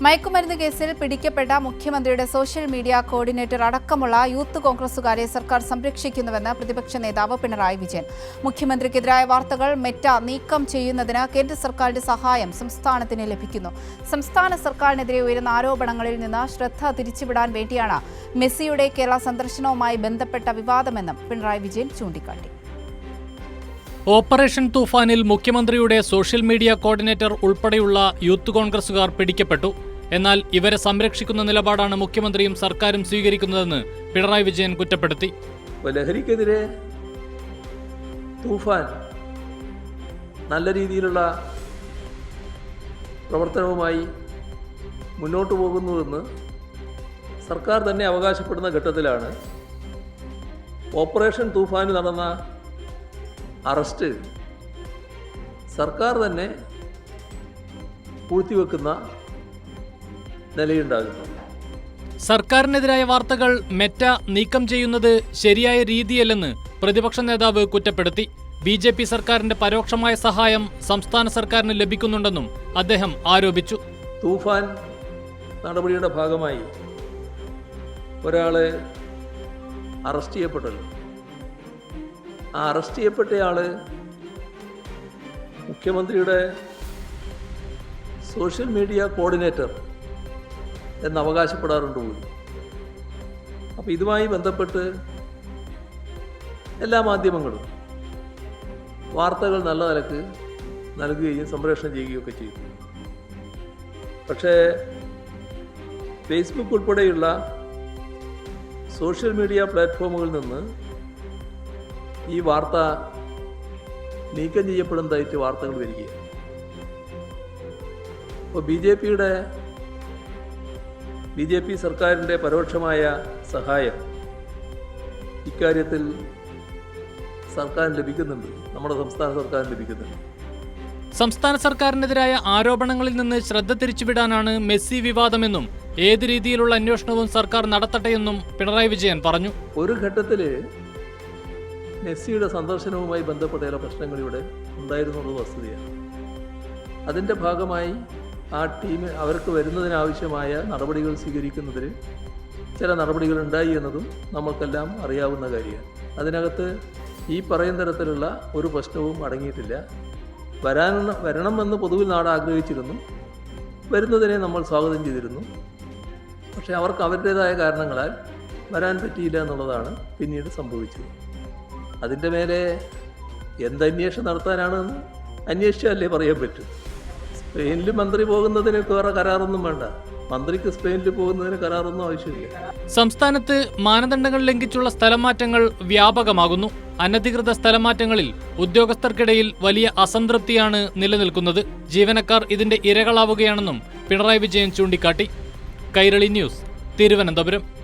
മയക്കുമരുന്ന് കേസിൽ പിടിക്കപ്പെട്ട മുഖ്യമന്ത്രിയുടെ സോഷ്യൽ മീഡിയ കോർഡിനേറ്റർ അടക്കമുള്ള യൂത്ത് കോൺഗ്രസുകാരെ സർക്കാർ സംരക്ഷിക്കുന്നുവെന്ന് പ്രതിപക്ഷ നേതാവ് പിണറായി വിജയൻ. മുഖ്യമന്ത്രിക്കെതിരായ വാർത്തകൾ മെറ്റ നീക്കം ചെയ്യുന്നതിന് കേന്ദ്ര സർക്കാരിന്റെ സഹായം സംസ്ഥാനത്തിന് ലഭിക്കുന്നു. സംസ്ഥാന സർക്കാരിനെതിരെ ഉയരുന്ന ആരോപണങ്ങളിൽ നിന്ന് ശ്രദ്ധ തിരിച്ചുവിടാൻ വേണ്ടിയാണ് മെസ്സിയുടെ കേരള സന്ദർശനവുമായി ബന്ധപ്പെട്ട വിവാദമെന്നും പിണറായി വിജയൻ ചൂണ്ടിക്കാട്ടി. ഓപ്പറേഷൻ തൂഫാനിൽ മുഖ്യമന്ത്രിയുടെ സോഷ്യൽ മീഡിയ കോർഡിനേറ്റർ ഉൾപ്പെടെയുള്ള യൂത്ത് കോൺഗ്രസുകാർ പിടിക്കപ്പെട്ടു. എന്നാൽ ഇവരെ സംരക്ഷിക്കുന്ന നിലപാടാണ് മുഖ്യമന്ത്രിയും സർക്കാരും സ്വീകരിക്കുന്നതെന്ന് പിണറായി വിജയൻ കുറ്റപ്പെടുത്തി. ലഹരിക്കെതിരെ തൂഫാൻ നല്ല രീതിയിലുള്ള പ്രവർത്തനവുമായി മുന്നോട്ടു പോകുന്നുവെന്ന് സർക്കാർ തന്നെ അവകാശപ്പെടുന്ന ഘട്ടത്തിലാണ് ഓപ്പറേഷൻ തൂഫാന് നടന്ന അറസ്റ്റ് സർക്കാർ തന്നെ പൂഴ്ത്തിവെക്കുന്ന നിലയുണ്ടാകുന്നു. സർക്കാരിനെതിരായ വാർത്തകൾ മെറ്റ നീക്കം ചെയ്യുന്നത് ശരിയായ രീതിയല്ലെന്ന് പ്രതിപക്ഷ നേതാവ് കുറ്റപ്പെടുത്തി. BJP സർക്കാരിന്റെ പരോക്ഷമായ സഹായം സംസ്ഥാന സർക്കാരിന് ലഭിക്കുന്നുണ്ടെന്നും അദ്ദേഹം ആരോപിച്ചു. തൂഫാൻ നടപടിയുടെ ഭാഗമായി ഒരാളെ അറസ്റ്റ് ചെയ്യപ്പെട്ടല്ലോ. ആ അറസ്റ്റ് ചെയ്യപ്പെട്ടയാൾ മുഖ്യമന്ത്രിയുടെ സോഷ്യൽ മീഡിയ കോർഡിനേറ്റർ എന്ന് അവകാശപ്പെടാറുണ്ട് പോലും. അപ്പോൾ ഇതുമായി ബന്ധപ്പെട്ട് എല്ലാ മാധ്യമങ്ങളും വാർത്തകൾ നല്ല നിലക്ക് നൽകുകയും സംപ്രേഷണം ചെയ്യുകയൊക്കെ ചെയ്തു. പക്ഷേ ഫേസ്ബുക്ക് ഉൾപ്പെടെയുള്ള സോഷ്യൽ മീഡിയ പ്ലാറ്റ്ഫോമുകളിൽ നിന്ന് ഈ വാർത്ത നീക്കം ചെയ്യപ്പെടുന്നതായിട്ട് വാർത്തകൾ വരികയാണ്. അപ്പോൾ BJP സർക്കാരിൻ്റെ പരോക്ഷമായ സഹായം ഇക്കാര്യത്തിൽ സർക്കാരിന് ലഭിക്കുന്നുണ്ട്, നമ്മുടെ സംസ്ഥാന സർക്കാരിന് ലഭിക്കുന്നുണ്ട്. സംസ്ഥാന സർക്കാരിനെതിരായ ആരോപണങ്ങളിൽ നിന്ന് ശ്രദ്ധ തിരിച്ചുവിടാനാണ് മെസ്സി വിവാദമെന്നും ഏത് രീതിയിലുള്ള അന്വേഷണവും സർക്കാർ നടത്തട്ടെയെന്നും പിണറായി വിജയൻ പറഞ്ഞു. ഒരു ഘട്ടത്തിൽ മെസ്സിയുടെ സന്ദർശനവുമായി ബന്ധപ്പെട്ട ചില പ്രശ്നങ്ങൾ ഇവിടെ ഉണ്ടായിരുന്നുള്ളത് വസ്തുതയാണ്. അതിൻ്റെ ഭാഗമായി ആ ടീം അവർക്ക് വരുന്നതിനാവശ്യമായ നടപടികൾ സ്വീകരിക്കുന്നതിൽ ചില നടപടികൾ ഉണ്ടായി എന്നതും നമ്മൾക്കെല്ലാം അറിയാവുന്ന കാര്യമാണ്. അതിനകത്ത് ഈ പറയുന്ന തരത്തിലുള്ള ഒരു പ്രശ്നവും അടങ്ങിയിട്ടില്ല. വരണമെന്ന് പൊതുവിൽ നാട് ആഗ്രഹിച്ചിരുന്നു, വരുന്നതിനെ നമ്മൾ സ്വാഗതം ചെയ്തിരുന്നു. പക്ഷേ അവർക്ക് അവരുടേതായ കാരണങ്ങളാൽ വരാൻ പറ്റിയില്ല എന്നുള്ളതാണ് പിന്നീട് സംഭവിച്ചത്. അതിൻ്റെ മേലെ എന്തന്വേഷണം നടത്താനാണെന്ന് അന്വേഷിച്ചാലേ പറയാൻ പറ്റും. സ്പെയിനിൽ മന്ത്രി പോകുന്നതിന് വേറെ കരാറൊന്നും വേണ്ട, മന്ത്രിക്ക് സ്പെയിനിൽ പോകുന്നതിന് കരാറൊന്നും ആവശ്യമില്ല. സംസ്ഥാനത്ത് മാനദണ്ഡങ്ങൾ ലംഘിച്ചുള്ള സ്ഥലമാറ്റങ്ങൾ വ്യാപകമാകുന്നു. അനധികൃത സ്ഥലമാറ്റങ്ങളിൽ ഉദ്യോഗസ്ഥർക്കിടയിൽ വലിയ അസംതൃപ്തിയാണ് നിലനിൽക്കുന്നത്. ജീവനക്കാർ ഇതിന്റെ ഇരകളാവുകയാണെന്നും പിണറായി വിജയൻ ചൂണ്ടിക്കാട്ടി. കൈരളി ന്യൂസ്, തിരുവനന്തപുരം.